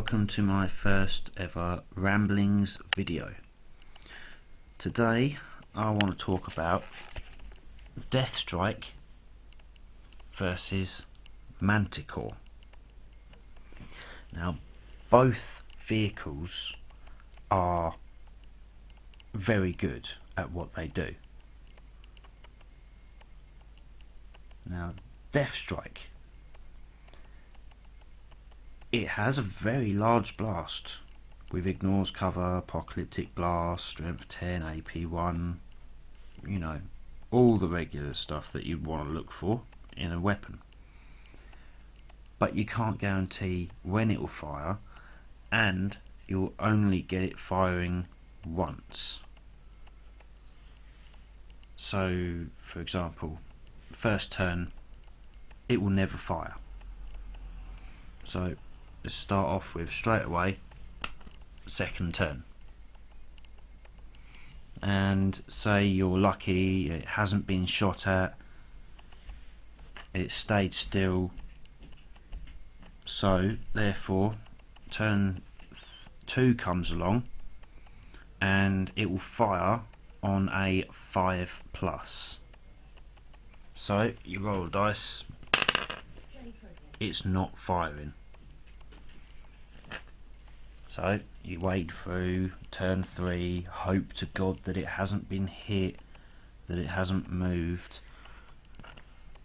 welcome to my first ever ramblings video. Today I want to talk about Death Strike versus Manticore. Now both vehicles are very good at what they do. Now Death Strike, it has a very large blast with ignores cover, apocalyptic blast, strength 10, AP1, you know, all the regular stuff that you'd want to look for in a weapon. But you can't guarantee when it will fire, and you'll only get it firing once. So for example, first turn it will never fire. So let's start off with straight away second turn, and say you're lucky, it hasn't been shot at, it stayed still, so therefore turn 2 comes along and it will fire on a 5+. So you roll dice, it's not firing. So you wade through turn 3, hope to God that it hasn't been hit, that it hasn't moved.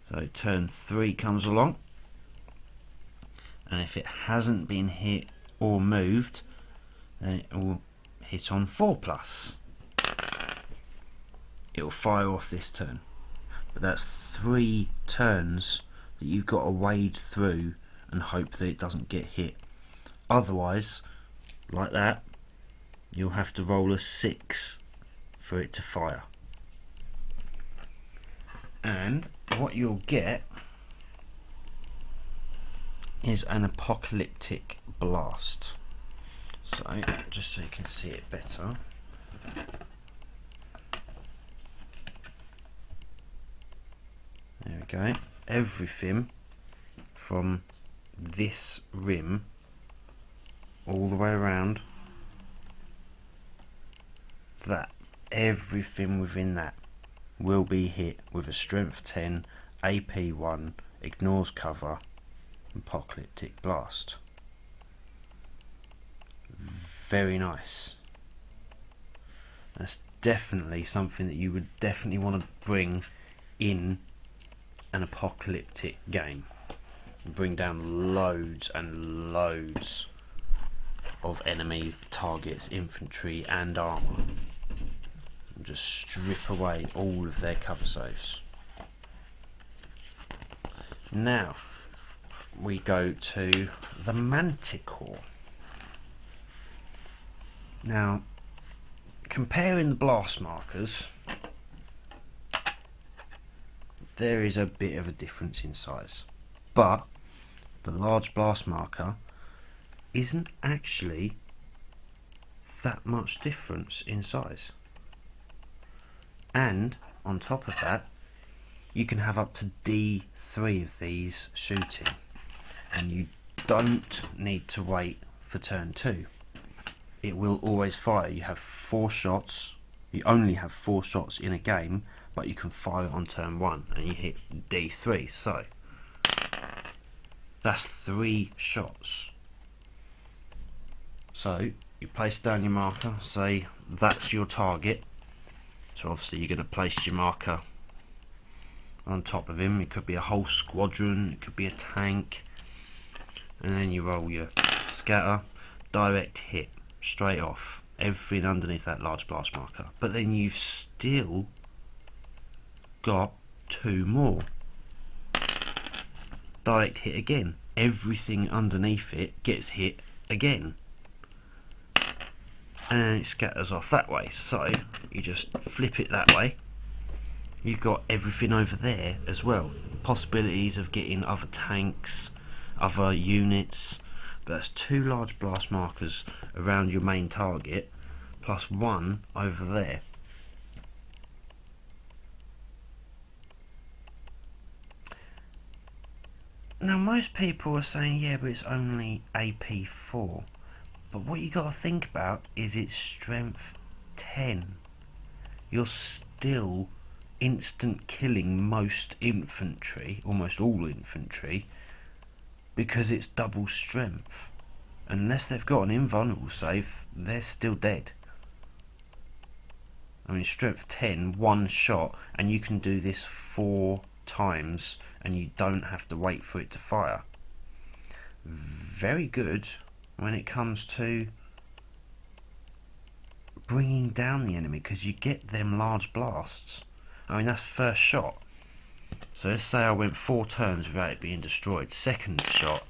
So turn 3 comes along, and if it hasn't been hit or moved, then it will hit on 4+. It will fire off this turn. But that's 3 turns that you've got to wade through and hope that it doesn't get hit. Otherwise, like that, you'll have to roll a 6 for it to fire. And what you'll get is an apocalyptic blast. So just so you can see it better, there we go. Everything from this rim all the way around that, everything within that will be hit with a strength 10, AP1, ignores cover, apocalyptic blast. Very nice. That's definitely something that you would definitely want to bring in an apocalyptic game. Bring down loads and loads of enemy targets, infantry and armour, and just strip away all of their cover saves. Now we go to the Manticore. Now comparing the blast markers, there is a bit of a difference in size, but the large blast marker isn't actually that much difference in size. And on top of that, you can have up to D3 of these shooting, and you don't need to wait for turn 2. It will always fire. You have 4 shots, you only have 4 shots in a game, but you can fire on turn 1 and you hit D3, so that's 3 shots. So you place down your marker, say that's your target, so obviously you're going to place your marker on top of him. It could be a whole squadron, it could be a tank, and then you roll your scatter, direct hit straight off, everything underneath that large blast marker. But then you've still got 2 more. Direct hit again, everything underneath it gets hit again, and it scatters off that way. So you just flip it that way, you've got everything over there as well. Possibilities of getting other tanks, other units. But that's 2 large blast markers around your main target, plus 1 over there. Now most people are saying, yeah, but it's only AP4. But what you got to think about is it's strength 10. You're still instant killing most infantry, almost all infantry, because it's double strength. Unless they've got an invulnerable save, they're still dead. I mean, strength 10, one shot, and you can do this 4 times, and you don't have to wait for it to fire. Very good when it comes to bringing down the enemy, because you get them large blasts. I mean, that's first shot. So let's say I went 4 turns without it being destroyed. Second shot,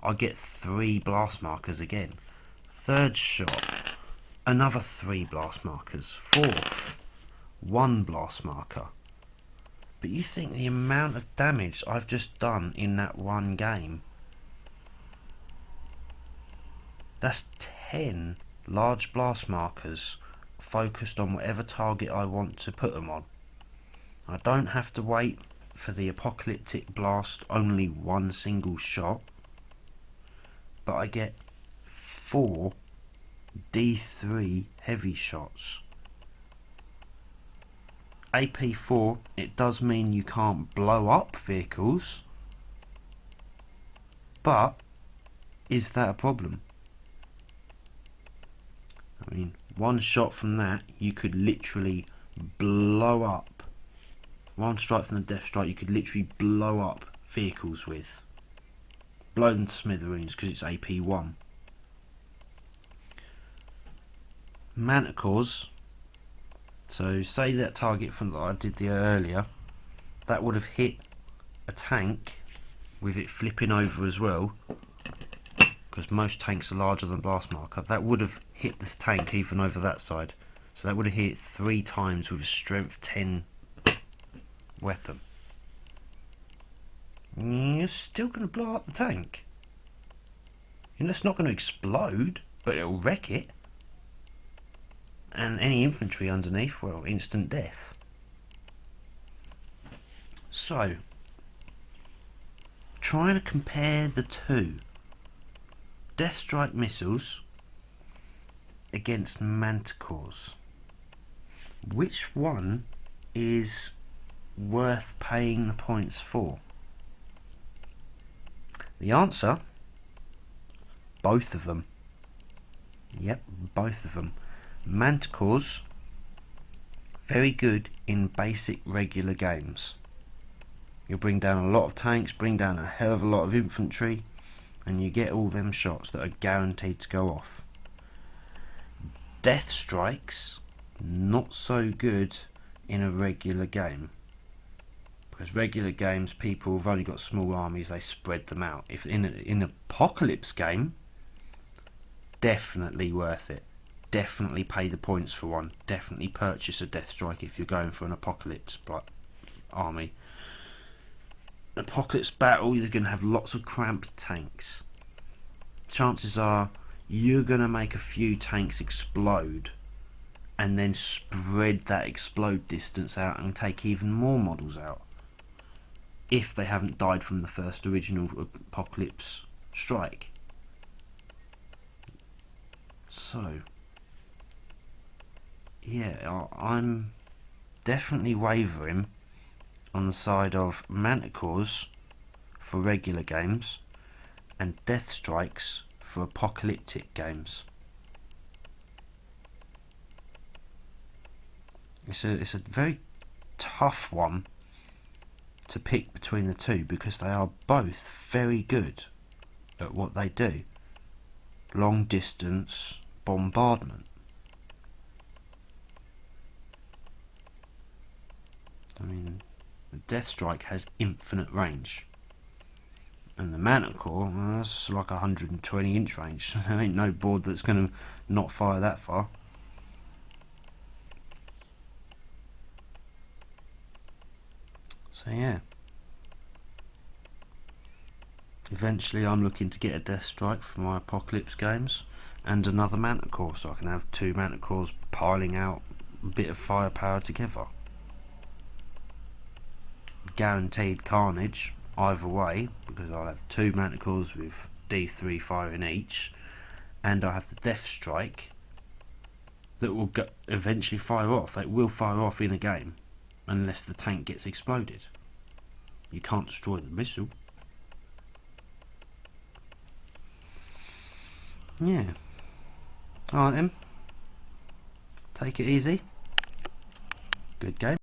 I get 3 blast markers again. Third shot, another 3 blast markers. Fourth, 1 blast marker. But you think the amount of damage I've just done in that one game? That's 10 large blast markers focused on whatever target I want to put them on. I don't have to wait for the apocalyptic blast, only one single shot, but I get 4 D3 heavy shots. AP4, it does mean you can't blow up vehicles, but is that a problem? I mean, one shot from that, you could literally blow up. One strike from the death strike, you could literally blow up vehicles with. Blow them to smithereens because it's AP1. Manticores. So say that target from that I did there earlier, that would have hit a tank with it flipping over as well, because most tanks are larger than blast marker. That would have hit this tank even over that side. So that would have hit 3 times with a strength 10 weapon. You're still going to blow up the tank. And it's not going to explode, but it'll wreck it. And any infantry underneath, well, instant death. So, trying to compare the two. Death strike missiles against manticores. Which one is worth paying the points for? The answer, both of them. Yep, both of them. Manticores, very good in basic regular games. You'll bring down a lot of tanks, bring down a hell of a lot of infantry, and you get all them shots that are guaranteed to go off. Death strikes, not so good in a regular game. Because regular games, people have only got small armies, they spread them out. If in an apocalypse game, definitely worth it. Definitely pay the points for one. Definitely purchase a death strike if you're going for an apocalypse army. An apocalypse battle, you're going to have lots of cramped tanks. Chances are you're going to make a few tanks explode, and then spread that explode distance out and take even more models out, if they haven't died from the first original apocalypse strike. So yeah, I'm definitely wavering on the side of manticores for regular games and death strikes for apocalyptic games. It's a very tough one to pick between the two, because they are both very good at what they do. Long distance bombardment. I mean, the death strike has infinite range, and the manticore, well, that's like 120 inch range. There ain't no board that's going to not fire that far. So yeah, eventually I'm looking to get a death strike for my apocalypse games, and another manticore, so I can have 2 manticores piling out a bit of firepower together. Guaranteed carnage, either way, because I'll have 2 manticores with D3 firing each, and I have the death strike that will eventually fire off. It will fire off in a game, unless the tank gets exploded. You can't destroy the missile. Yeah. Alright then. Take it easy. Good game.